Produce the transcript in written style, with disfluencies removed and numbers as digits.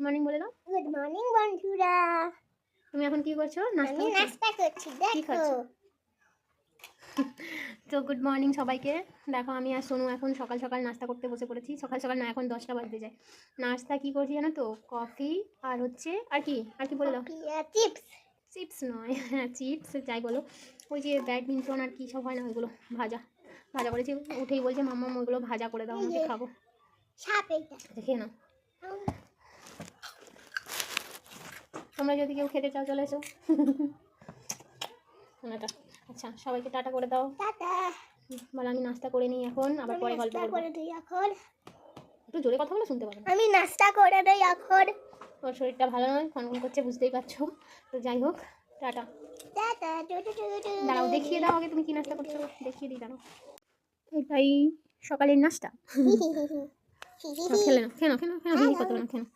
Morning বলে দাও। Good morning বন্ধুরা। তুমি এখন কি করছো? আমি নাস্তা করছি, দেখো। তো গুড মর্নিং সবাইকে। দেখো আমি আর সোনু এখন সকাল সকাল নাস্তা করতে বসে পড়েছি। সকাল সকাল না, এখন 10টা বাজতে যায়। নাস্তা কি করছি জানো তো? কফি আর হচ্ছে আর কি বলে দাও? চিপস। চিপস নয়, হ্যাঁ চিপস যাই বলো, ওই যে ব্যাডমিন্টন আর কী সব হয় না, ওইগুলো ভাজা ভাজা করেছি। উঠেই বলছে মাম্মা ওইগুলো ভাজা করে দাও, আমাকে খাবো। দেখে না, তোমরা যদি কেউ খেতে চাও চলে এসো। এটা আচ্ছা, সবাইকে টাটা করে দাও। টাটা। বলো আমি নাস্তা করে নিই এখন, আবার পরে গল্প করব। একটু জোরে কথা বলে শুনতে পাবো। আমি নাস্তা করে দেই এখন। ওর শরীরটা ভালো নয়, ফোন করছে, বুঝতেই পারছো। তো যাই হোক, টাটা। দাঁড়াও, দেখিয়ে দাও আগে তুমি কি নাস্তা করছো, দেখিয়ে দিই। দাঁড়াও, এটাই সকালের নাস্তা। খেলে না, খেলো খেলো খেলো, কত না খেলো।